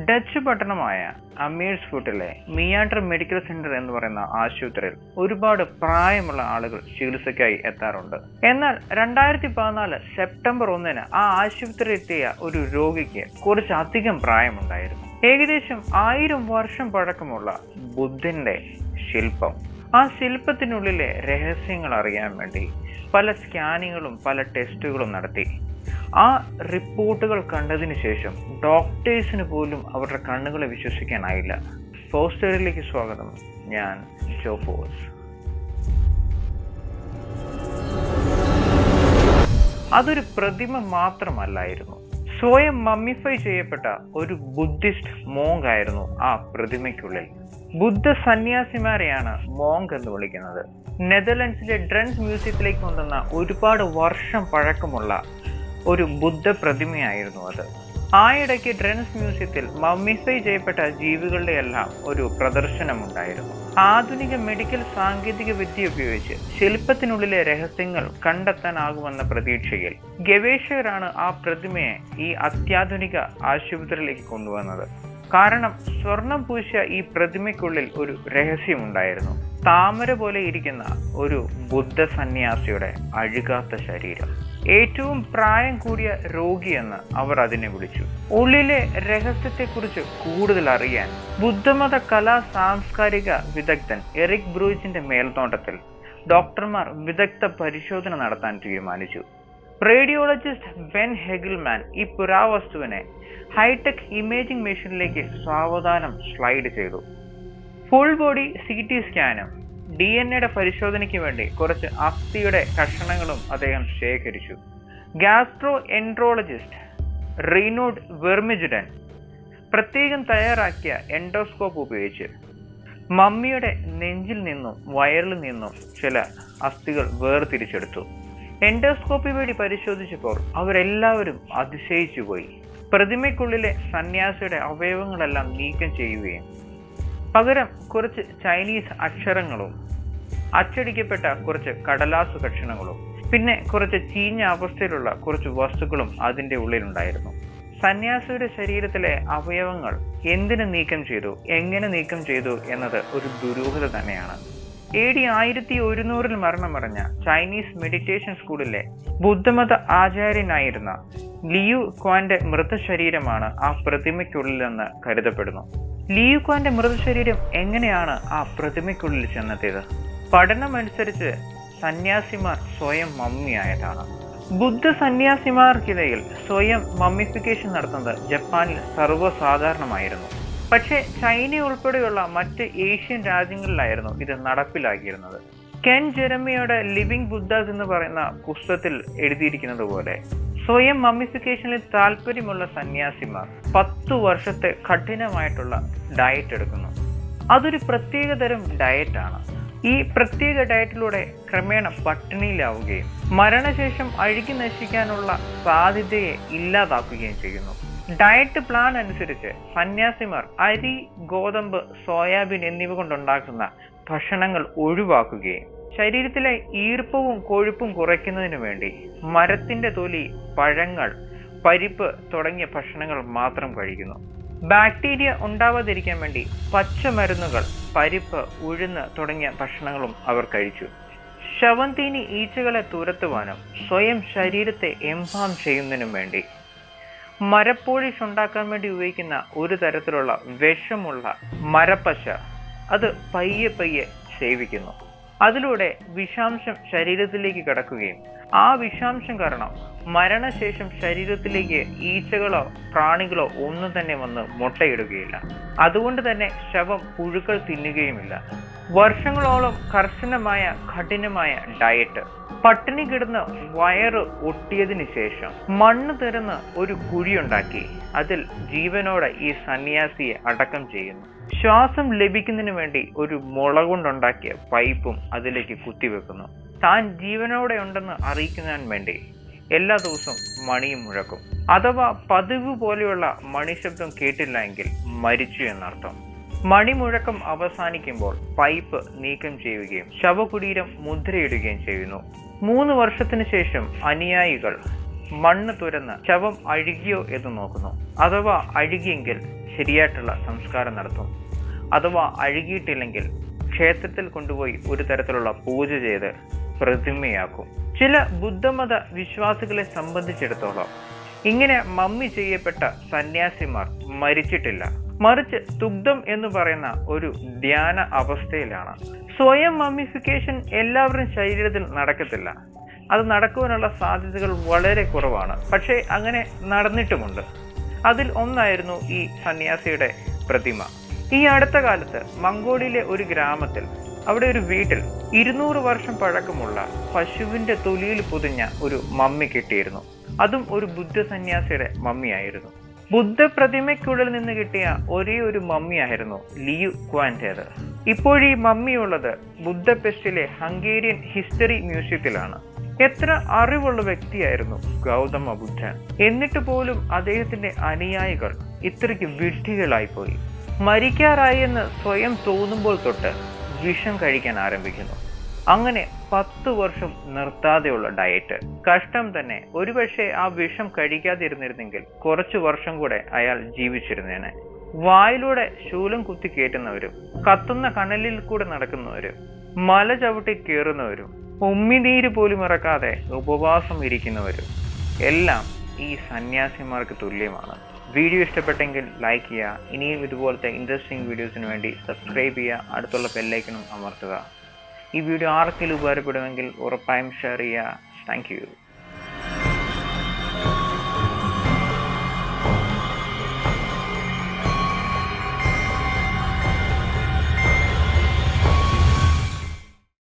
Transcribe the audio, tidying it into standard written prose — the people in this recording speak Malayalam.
ഡച്ച് പട്ടണമായ അമേഴ്സ്ഫൂട്ടിലെ മിയാണ്ടർ മെഡിക്കൽ സെന്റർ എന്ന് പറയുന്ന ആശുപത്രിയിൽ ഒരുപാട് പ്രായമുള്ള ആളുകൾ ചികിത്സയ്ക്കായി എത്താറുണ്ട്. എന്നാൽ 2014 സെപ്റ്റംബർ 1 ആ ആശുപത്രിയിൽ എത്തിയ ഒരു രോഗിക്ക് കുറച്ചധികം പ്രായമുണ്ടായിരുന്നു. ഏകദേശം 1000 വർഷം പഴക്കമുള്ള ബുദ്ധന്റെ ശില്പം. ആ ശില്പത്തിനുള്ളിലെ രഹസ്യങ്ങൾ അറിയാൻ വേണ്ടി പല സ്കാനിങ്ങുകളും പല ടെസ്റ്റുകളും നടത്തി. ആ റിപ്പോർട്ടുകൾ കണ്ടതിന് ശേഷം ഡോക്ടേഴ്സിന് പോലും അവരുടെ കണ്ണുകളെ വിശ്വസിക്കാനായില്ല. ഫോസ്റ്ററിലേക്ക് സ്വാഗതം. ഞാൻ ജോഫോസ്. അതൊരു പ്രതിമ മാത്രമല്ലായിരുന്നു, സ്വയം മമ്മിഫൈ ചെയ്യപ്പെട്ട ഒരു ബുദ്ധിസ്റ്റ് മോങ്ക് ആയിരുന്നു ആ പ്രതിമയ്ക്കുള്ളിൽ. ബുദ്ധ സന്യാസിമാരെയാണ് മോങ്ക് എന്ന് വിളിക്കുന്നത്. നെതർലൻഡ്സിലെ ഡ്രൻസ് മ്യൂസിയത്തിലേക്ക് കൊണ്ടുവന്ന ഒരുപാട് വർഷം പഴക്കമുള്ള ഒരു ബുദ്ധ പ്രതിമയായിരുന്നു അത്. ആയിടയ്ക്ക് ഡ്രൻസ് മ്യൂസിയത്തിൽ മമ്മിഫൈ ചെയ്യപ്പെട്ട ജീവികളുടെ എല്ലാം ഒരു പ്രദർശനമുണ്ടായിരുന്നു. ആധുനിക മെഡിക്കൽ സാങ്കേതിക വിദ്യ ഉപയോഗിച്ച് ശില്പത്തിനുള്ളിലെ രഹസ്യങ്ങൾ കണ്ടെത്താനാകുമെന്ന പ്രതീക്ഷയിൽ ഗവേഷകരാണ് ആ പ്രതിമയെ ഈ അത്യാധുനിക ആശുപത്രിയിലേക്ക് കൊണ്ടുവന്നത്. കാരണം സ്വർണം പൂശിയ ഈ പ്രതിമയ്ക്കുള്ളിൽ ഒരു രഹസ്യമുണ്ടായിരുന്നു. താമര പോലെ ഇരിക്കുന്ന ഒരു ബുദ്ധ സന്യാസിയുടെ അഴുകാത്ത ശരീരം. ഏറ്റവും പ്രായം കൂടിയ രോഗിയെന്ന് അവർ അതിനെ വിളിച്ചു. ഉള്ളിലെ രഹസ്യത്തെക്കുറിച്ച് കൂടുതൽ അറിയാൻ ബുദ്ധമത കലാ സാംസ്കാരിക വിദഗ്ധൻ എറിക് ബ്രൂച്ചിന്റെ മേൽനോട്ടത്തിൽ ഡോക്ടർമാർ വിദഗ്ധ പരിശോധന നടത്താൻ തീരുമാനിച്ചു. റേഡിയോളജിസ്റ്റ് ബെൻ ഹെഗിൽമാൻ ഈ പുരാവസ്തുവിനെ ഹൈടെക് ഇമേജിംഗ് മെഷീനിലേക്ക് സാവധാനം സ്ലൈഡ് ചെയ്തു. ഫുൾ ബോഡി CT സ്കാനും DNA പരിശോധനയ്ക്ക് വേണ്ടി കുറച്ച് അസ്ഥിയുടെ കഷണങ്ങളും അദ്ദേഹം ശേഖരിച്ചു. ഗാസ്ട്രോ എൻട്രോളജിസ്റ്റ് റീനോഡ് വെർമിജുഡൻ പ്രത്യേകം തയ്യാറാക്കിയ എൻഡോസ്കോപ്പ് ഉപയോഗിച്ച് മമ്മിയുടെ നെഞ്ചിൽ നിന്നും വയറിൽ നിന്നും ചില അസ്ഥികൾ വേർതിരിച്ചെടുത്തു. എൻഡോസ്കോപ്പി വഴി പരിശോധിച്ചപ്പോൾ അവരെല്ലാവരും അതിശയിച്ചു പോയി. പ്രതിമയ്ക്കുള്ളിലെ സന്യാസിയുടെ അവയവങ്ങളെല്ലാം നീക്കം ചെയ്യുകയും പകരം കുറച്ച് ചൈനീസ് അക്ഷരങ്ങളും അച്ചടിക്കപ്പെട്ട കുറച്ച് കടലാസു കഷണങ്ങളും പിന്നെ കുറച്ച് ചീഞ്ഞ അവസ്ഥയിലുള്ള കുറച്ച് വസ്തുക്കളും അതിൻ്റെ ഉള്ളിലുണ്ടായിരുന്നു. സന്യാസിയുടെ ശരീരത്തിലെ അവയവങ്ങൾ എന്തിനു നീക്കം ചെയ്തു, എങ്ങനെ നീക്കം ചെയ്തു എന്നത് ഒരു ദുരൂഹത തന്നെയാണ്. AD 1100 മരണമടഞ്ഞ ചൈനീസ് മെഡിറ്റേഷൻ സ്കൂളിലെ ബുദ്ധമത ആചാര്യനായിരുന്ന ലിയു ക്വാന്റെ മൃതശരീരമാണ് ആ പ്രതിമയ്ക്കുള്ളിലെന്ന് കരുതപ്പെടുന്നു. ലിയു ക്വാന്റെ മൃതശരീരം എങ്ങനെയാണ് ആ പ്രതിമയ്ക്കുള്ളിൽ ചെന്നെത്തിയത്? പഠനമനുസരിച്ച് സന്യാസിമാർ സ്വയം മമ്മിയായതാണ്. ബുദ്ധ സന്യാസിമാർക്കിടയിൽ സ്വയം മമ്മിഫിക്കേഷൻ നടത്തുന്നത് ജപ്പാനിൽ സർവ്വസാധാരണമായിരുന്നു. പക്ഷേ ചൈന ഉൾപ്പെടെയുള്ള മറ്റ് ഏഷ്യൻ രാജ്യങ്ങളിലായിരുന്നു ഇത് നടപ്പിലാക്കിയിരുന്നത്. കെൻ ജെറമിയുടെ ലിവിംഗ് ബുദ്ധാസ് എന്ന് പറയുന്ന പുസ്തകത്തിൽ എഴുതിയിരിക്കുന്നത് പോലെ സ്വയം മമ്മിഫിക്കേഷനിൽ താല്പര്യമുള്ള സന്യാസിമാർ 10 വർഷത്തെ കഠിനമായിട്ടുള്ള ഡയറ്റ് എടുക്കുന്നു. അതൊരു പ്രത്യേകതരം ഡയറ്റാണ്. ഈ പ്രത്യേക ഡയറ്റിലൂടെ ക്രമേണ പട്ടിണിയിലാവുകയും മരണശേഷം അഴുകി നശിക്കാനുള്ള സാധ്യതയെ ഇല്ലാതാക്കുകയും ചെയ്യുന്നു. ഡയറ്റ് പ്ലാൻ അനുസരിച്ച് സന്യാസിമാർ അരി, ഗോതമ്പ്, സോയാബീൻ എന്നിവ കൊണ്ടുണ്ടാക്കുന്ന ഭക്ഷണങ്ങൾ ഒഴിവാക്കുകയും ശരീരത്തിലെ ഈർപ്പവും കൊഴുപ്പും കുറയ്ക്കുന്നതിനു വേണ്ടി മരത്തിന്റെ തൊലി, പഴങ്ങൾ, പരിപ്പ് തുടങ്ങിയ ഭക്ഷണങ്ങൾ മാത്രം കഴിക്കുന്നു. ബാക്ടീരിയ ഉണ്ടാവാതിരിക്കാൻ വേണ്ടി പച്ചമരുന്നുകൾ, പരിപ്പ്, ഉഴുന്ന് തുടങ്ങിയ ഭക്ഷണങ്ങളും അവർ കഴിച്ചു. ശവം തീനി ഈച്ചകളെ തുരത്തുവാനും സ്വയം ശരീരത്തെ എംബാം ചെയ്യുന്നതിനും വേണ്ടി മരപ്പോളിഷ് ഉണ്ടാക്കാൻ വേണ്ടി ഉപയോഗിക്കുന്ന ഒരു തരത്തിലുള്ള വിഷമുള്ള മരപ്പശ അത് പയ്യെ പയ്യെ സേവിക്കുന്നു. അതിലൂടെ വിഷാംശം ശരീരത്തിലേക്ക് കടക്കുകയും ആ വിഷാംശം കാരണം മരണശേഷം ശരീരത്തിലേക്ക് ഈച്ചകളോ പ്രാണികളോ ഒന്നും തന്നെ വന്ന് മുട്ടയിടുകയില്ല. അതുകൊണ്ട് തന്നെ ശവം പുഴുക്കൾ തിന്നുകയുമില്ല. വർഷങ്ങളോളം കർശനമായ കഠിനമായ ഡയറ്റ്. പട്ടിണി കിടന്ന് വയറ് ഒട്ടിയതിനു ശേഷം മണ്ണ് തുരന്ന് ഒരു കുഴിയുണ്ടാക്കി അതിൽ ജീവനോടെ ഈ സന്യാസിയെ അടക്കം ചെയ്യുന്നു. ശ്വാസം ലഭിക്കുന്നതിന് വേണ്ടി ഒരു മുള കൊണ്ടുണ്ടാക്കിയ പൈപ്പും അതിലേക്ക് കുത്തിവെക്കുന്നു. താൻ ജീവനോടെ ഉണ്ടെന്ന് അറിയിക്കുന്നതിന് വേണ്ടി എല്ലാ ദിവസവും മണിയും മുഴക്കും. അഥവാ പതിവ് പോലെയുള്ള മണിശബ്ദം കേട്ടില്ല എങ്കിൽ മരിച്ചു എന്നർത്ഥം. മണിമുഴക്കം അവസാനിക്കുമ്പോൾ പൈപ്പ് നീക്കം ചെയ്യുകയും ശവകുടീരം മുദ്രയിടുകയും ചെയ്യുന്നു. 3 വർഷത്തിന് ശേഷം അനുയായികൾ മണ്ണ് തുരന്ന് ശവം അഴുകിയോ എന്ന് നോക്കുന്നു. അഥവാ അഴുകിയെങ്കിൽ ശരിയായിട്ടുള്ള സംസ്കാരം നടത്തും. അഥവാ അഴുകിയിട്ടില്ലെങ്കിൽ ക്ഷേത്രത്തിൽ കൊണ്ടുപോയി ഒരു തരത്തിലുള്ള പൂജ ചെയ്ത് പ്രതിമയാക്കും. ചില ബുദ്ധമത വിശ്വാസികളെ സംബന്ധിച്ചിടത്തോളം ഇങ്ങനെ മമ്മി ചെയ്യപ്പെട്ട സന്യാസിമാർ മരിച്ചിട്ടില്ല, മറിച്ച് തുഗ്ധം എന്ന് പറയുന്ന ഒരു ധ്യാന അവസ്ഥയിലാണ്. സ്വയം മമ്മിഫിക്കേഷൻ എല്ലാവരും ശരീരത്തിൽ നടക്കത്തില്ല. അത് നടക്കുവാനുള്ള സാധ്യതകൾ വളരെ കുറവാണ്. പക്ഷേ അങ്ങനെ നടന്നിട്ടുമുണ്ട്. അതിൽ ഒന്നായിരുന്നു ഈ സന്യാസിയുടെ പ്രതിമ. ഈ അടുത്ത കാലത്ത് മംഗോളിയയിലെ ഒരു ഗ്രാമത്തിൽ അവിടെ ഒരു വീട്ടിൽ 200 വർഷം പഴക്കമുള്ള പശുവിന്റെ തൊലിയിൽ പൊതിഞ്ഞ ഒരു മമ്മി കിട്ടിയിരുന്നു. അതും ഒരു ബുദ്ധ സന്യാസിയുടെ മമ്മിയായിരുന്നു. ബുദ്ധ പ്രതിമയ്ക്കുള്ളിൽ നിന്ന് കിട്ടിയ ഒരേ ഒരു മമ്മിയായിരുന്നു ലിയു ക്വാന്റേത്. ഇപ്പോഴീ മമ്മിയുള്ളത് ബുദ്ധപെസ്റ്റിലെ ഹംഗേറിയൻ ഹിസ്റ്ററി മ്യൂസിയത്തിലാണ്. എത്ര അറിവുള്ള വ്യക്തിയായിരുന്നു ഗൗതമ ബുദ്ധൻ. എന്നിട്ട് പോലും അദ്ദേഹത്തിന്റെ അനുയായികൾ ഇത്രയ്ക്ക് വിഡ്ഢികളായിപ്പോയി. മരിക്കാറായി എന്ന് സ്വയം തോന്നുമ്പോൾ തൊട്ട് വിഷം കഴിക്കാൻ ആരംഭിക്കുന്നു. അങ്ങനെ 10 വർഷം നിർത്താതെയുള്ള ഡയറ്റ്. കഷ്ടം തന്നെ. ഒരുപക്ഷെ ആ വിഷം കഴിക്കാതിരുന്നിരുന്നെങ്കിൽ കുറച്ചു വർഷം കൂടെ അയാൾ ജീവിച്ചിരുന്നേനെ. വായിലൂടെ ശൂലം കുത്തി കയറ്റുന്നവരും, കത്തുന്ന കനലിൽ കൂടെ നടക്കുന്നവരും, മല ചവിട്ടി കയറുന്നവരും, ഉമ്മിനീര് പോലും ഇറക്കാതെ ഉപവാസം ഇരിക്കുന്നവരും എല്ലാം ഈ സന്യാസിമാർക്ക് തുല്യമാണ്. വീഡിയോ ഇഷ്ടപ്പെട്ടെങ്കിൽ ലൈക്ക് ചെയ്യുക. ഇനിയും ഇതുപോലത്തെ ഇൻട്രസ്റ്റിംഗ് വീഡിയോസിന് വേണ്ടി സബ്സ്ക്രൈബ് ചെയ്യുക. അടുത്തുള്ള ബെല്ലൈക്കണും അമർത്തുക. ഈ വീഡിയോ ആർക്കെങ്കിലും ഉപകാരപ്പെടുമെങ്കിൽ ഉറപ്പായും ഷെയർ ചെയ്യുക. Thank you.